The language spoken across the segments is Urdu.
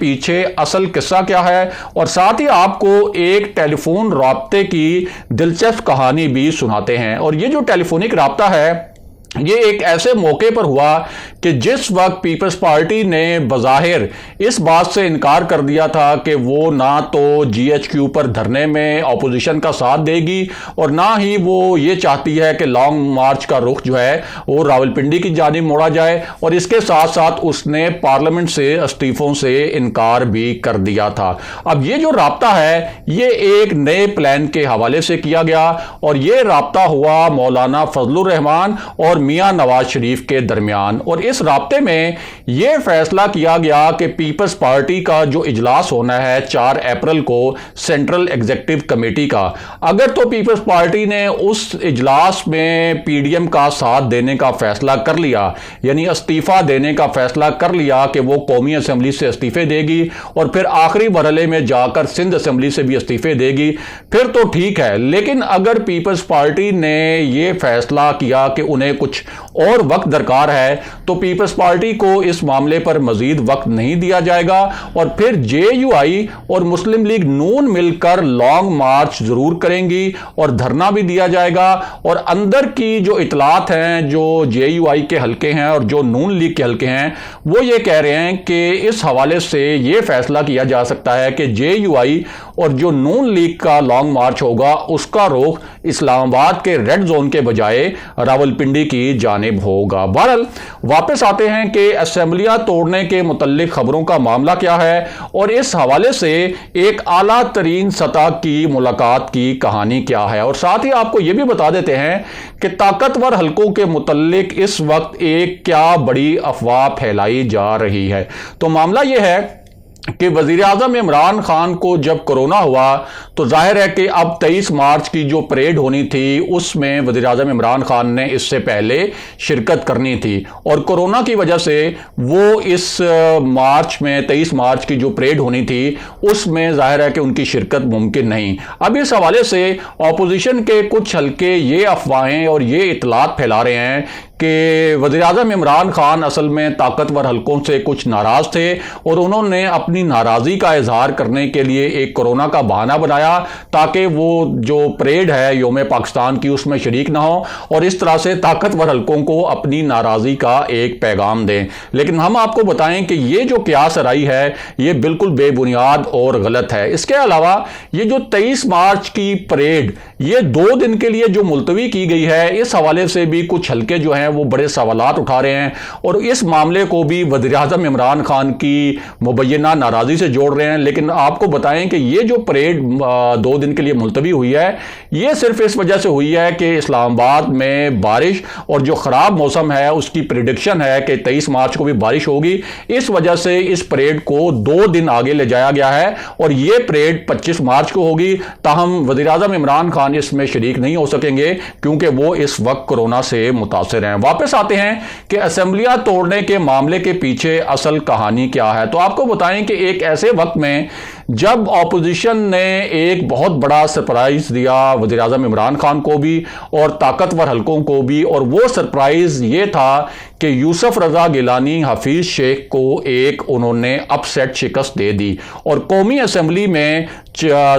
پیچھے اصل قصہ کیا ہے، اور ساتھ ہی آپ کو ایک ٹیلی فون رابطے کی دلچسپ کہانی بھی سناتے ہیں۔ اور یہ جو ٹیلی فونک رابطہ ہے یہ ایک ایسے موقع پر ہوا کہ جس وقت پیپلز پارٹی نے بظاہر اس بات سے انکار کر دیا تھا کہ وہ نہ تو جی ایچ کیو پر دھرنے میں اپوزیشن کا ساتھ دے گی اور نہ ہی وہ یہ چاہتی ہے کہ لانگ مارچ کا رخ جو ہے وہ راولپنڈی کی جانب موڑا جائے، اور اس کے ساتھ ساتھ اس نے پارلیمنٹ سے استعفوں سے انکار بھی کر دیا تھا۔ اب یہ جو رابطہ ہے یہ ایک نئے پلان کے حوالے سے کیا گیا، اور یہ رابطہ ہوا مولانا فضل الرحمان اور میاں نواز شریف کے درمیان، اور اس رابطے میں یہ فیصلہ کیا گیا کہ پیپلز پارٹی کا جو اجلاس ہونا ہے 4 اپریل کو سینٹرل ایگزیکٹو کمیٹی کا، اگر تو پیپلز پارٹی نے اس اجلاس میں پی ڈی ایم کا ساتھ دینے کا فیصلہ کر لیا، یعنی استعفیٰ دینے کا فیصلہ کر لیا کہ وہ قومی اسمبلی سے استعفے دے گی اور پھر آخری مرحلے میں جا کر سندھ اسمبلی سے بھی استعفے دے گی، پھر تو ٹھیک ہے۔ لیکن اگر پیپلز پارٹی نے یہ فیصلہ کیا کہ انہیں کچھ اور وقت درکار ہے تو پیپلز پارٹی کو اس معاملے پر مزید وقت نہیں دیا جائے گا، اور پھر جے یو آئی اور مسلم لیگ نون مل کر لانگ مارچ ضرور کریں گی اور دھرنا بھی دیا جائے گا۔ اور اندر کی جو اطلاعات ہیں جو جے یو آئی کے حلقے ہیں اور جو نون لیگ کے حلقے ہیں وہ یہ کہہ رہے ہیں کہ اس حوالے سے یہ فیصلہ کیا جا سکتا ہے کہ جے یو آئی اور جو نون لیگ کا لانگ مارچ ہوگا اس کا رخ اسلام آباد کے ریڈ زون کے بجائے راولپنڈی کی جانب ہوگا۔ بہرحال واپس آتے ہیں کہ اسمبلیاں توڑنے کے متعلق خبروں کا معاملہ کیا ہے، اور اس حوالے سے ایک اعلیٰ ترین سطح کی ملاقات کی کہانی کیا ہے، اور ساتھ ہی آپ کو یہ بھی بتا دیتے ہیں کہ طاقتور حلقوں کے متعلق اس وقت ایک کیا بڑی افواہ پھیلائی جا رہی ہے۔ تو معاملہ یہ ہے کہ وزیر اعظم عمران خان کو جب کرونا ہوا تو ظاہر ہے کہ اب 23 مارچ کی جو پریڈ ہونی تھی اس میں وزیر اعظم عمران خان نے اس سے پہلے شرکت کرنی تھی، اور کرونا کی وجہ سے وہ اس مارچ میں 23 مارچ کی جو پریڈ ہونی تھی اس میں ظاہر ہے کہ ان کی شرکت ممکن نہیں۔ اب اس حوالے سے اپوزیشن کے کچھ حلقے یہ افواہیں اور یہ اطلاعات پھیلا رہے ہیں کہ وزیر اعظم عمران خان اصل میں طاقتور حلقوں سے کچھ ناراض تھے اور انہوں نے اپنی ناراضی کا اظہار کرنے کے لیے ایک کورونا کا بہانہ بنایا تاکہ وہ جو پریڈ ہے یوم پاکستان کی اس میں شریک نہ ہو، اور اس طرح سے طاقتور حلقوں کو اپنی ناراضی کا ایک پیغام دیں۔ لیکن ہم آپ کو بتائیں کہ یہ جو قیاس آرائی ہے یہ بالکل بے بنیاد اور غلط ہے۔ اس کے علاوہ یہ جو 23 مارچ کی پریڈ یہ 2 دن کے لیے جو ملتوی کی گئی ہے اس حوالے سے بھی کچھ حلقے جو ہیں وہ بڑے سوالات اٹھا رہے ہیں، اور اس معاملے کو بھی وزیر اعظم عمران خان کی مبینہ ناراضی سے جوڑ رہے ہیں۔ لیکن آپ کو بتائیں کہ یہ جو پریڈ 2 دن کے لیے ملتوی ہوئی ہے یہ صرف اس وجہ سے ہوئی ہے کہ اسلام آباد میں بارش اور جو خراب موسم ہے اس کی پریڈکشن ہے کہ 23 مارچ کو بھی بارش ہوگی، اس وجہ سے اس پریڈ کو 2 دن آگے لے جایا گیا ہے، اور یہ پریڈ 25 مارچ کو ہوگی۔ تاہم وزیر اعظم عمران خان اس میں شریک نہیں ہو سکیں گے کیونکہ وہ اس وقت کورونا سے متاثر ہیں۔ واپس آتے ہیں کہ اسمبلیاں توڑنے کے معاملے کے پیچھے اصل کہانی کیا ہے۔ تو آپ کو بتائیں کہ ایک ایسے وقت میں جب اپوزیشن نے ایک بہت بڑا سرپرائز دیا وزیر اعظم عمران خان کو بھی اور طاقتور حلقوں کو بھی، اور وہ سرپرائز یہ تھا کہ یوسف رضا گیلانی حفیظ شیخ کو ایک انہوں نے اپ سیٹ شکست دے دی، اور قومی اسمبلی میں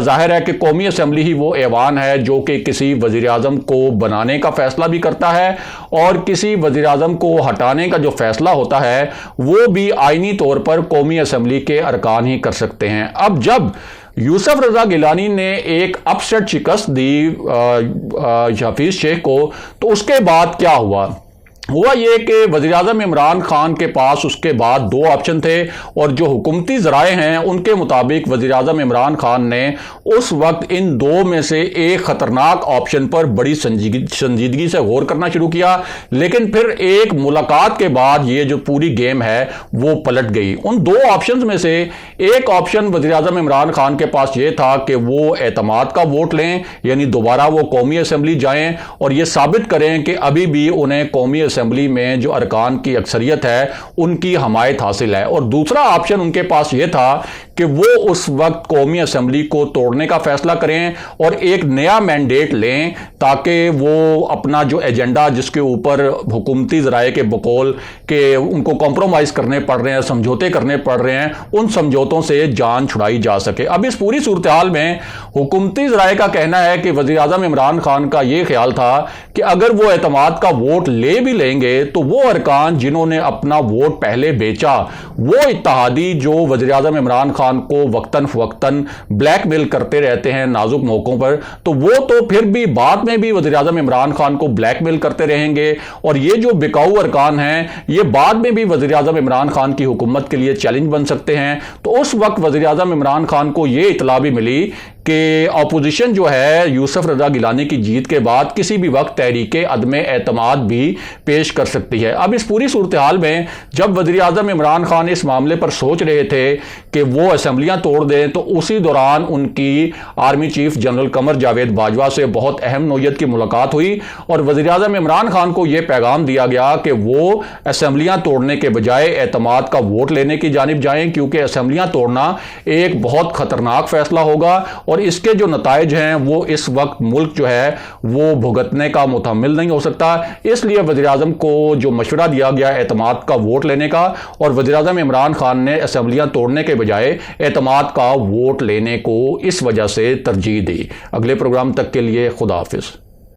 ظاہر ہے کہ قومی اسمبلی ہی وہ ایوان ہے جو کہ کسی وزیر اعظم کو بنانے کا فیصلہ بھی کرتا ہے اور کسی وزیر اعظم کو ہٹانے کا جو فیصلہ ہوتا ہے وہ بھی آئینی طور پر قومی اسمبلی کے ارکان ہی کر سکتے ہیں۔ اب جب یوسف رضا گیلانی نے ایک اپ سیٹ شکست دی حفیظ شیخ کو تو اس کے بعد کیا ہوا یہ کہ وزیر اعظم عمران خان کے پاس اس کے بعد 2 آپشن تھے، اور جو حکومتی ذرائع ہیں ان کے مطابق وزیر اعظم عمران خان نے اس وقت ان 2 میں سے ایک خطرناک آپشن پر بڑی سنجیدگی سے غور کرنا شروع کیا، لیکن پھر ایک ملاقات کے بعد یہ جو پوری گیم ہے وہ پلٹ گئی۔ ان 2 آپشنز میں سے ایک آپشن وزیر اعظم عمران خان کے پاس یہ تھا کہ وہ اعتماد کا ووٹ لیں، یعنی دوبارہ وہ قومی اسمبلی جائیں اور یہ ثابت کریں کہ ابھی بھی انہیں قومی اسمبلی میں جو ارکان کی اکثریت ہے ان کی حمایت حاصل ہے، اور دوسرا آپشن ان کے پاس یہ تھا کہ وہ اس وقت قومی اسمبلی کو توڑنے کا فیصلہ کریں اور ایک نیا مینڈیٹ لیں تاکہ وہ اپنا جو ایجنڈا جس کے اوپر حکومتی ذرائع کے بقول کہ ان کو کمپرومائز کرنے پڑ رہے ہیں، سمجھوتے کرنے پڑ رہے ہیں، ان سمجھوتوں سے جان چھڑائی جا سکے۔ اب اس پوری صورتحال میں حکومتی ذرائع کا کہنا ہے کہ وزیر اعظم عمران خان کا یہ خیال تھا کہ اگر وہ اعتماد کا ووٹ لے بھی لیں گے تو وہ ارکان جنہوں نے اپنا ووٹ پہلے بیچا، وہ اتحادی جو وزیر اعظم عمران خان کو وقتاً فوقتاً بلیک میل کرتے رہتے ہیں نازک موقعوں پر، تو وہ تو پھر بھی بعد میں بھی وزیر اعظم عمران خان کو بلیک میل کرتے رہیں گے، اور یہ جو بکاؤ ارکان ہیں یہ بعد میں بھی وزیر اعظم عمران خان کی حکومت کے لیے چیلنج بن سکتے ہیں۔ تو اس وقت وزیر اعظم عمران خان کو یہ اطلاع بھی ملی کہ اپوزیشن جو ہے یوسف رضا گیلانی کی جیت کے بعد کسی بھی وقت تحریک عدم اعتماد بھی پیش کر سکتی ہے۔ اب اس پوری صورتحال میں جب وزیر اعظم عمران خان اس معاملے پر سوچ رہے تھے کہ وہ اسمبلیاں توڑ دیں، تو اسی دوران ان کی army chief general Qamar Javed Bajwa سے بہت اہم نوعیت کی ملاقات ہوئی اور وزیر اعظم عمران خان کو یہ پیغام دیا گیا کہ وہ اسمبلیاں توڑنے کے بجائے اعتماد کا ووٹ لینے کی جانب جائیں، کیونکہ اسمبلیاں توڑنا ایک بہت خطرناک فیصلہ ہوگا اور اس کے جو نتائج ہیں وہ اس وقت ملک جو ہے وہ بھگتنے کا متحمل نہیں ہو سکتا۔ اس لیے وزیر اعظم کو جو مشورہ دیا گیا اعتماد کا ووٹ لینے کا، اور وزیر اعظم عمران خان نے اسمبلیاں توڑنے کے بجائے اعتماد کا ووٹ لینے کو اس وجہ سے ترجیح دی۔ اگلے پروگرام تک کے لیے خدا حافظ۔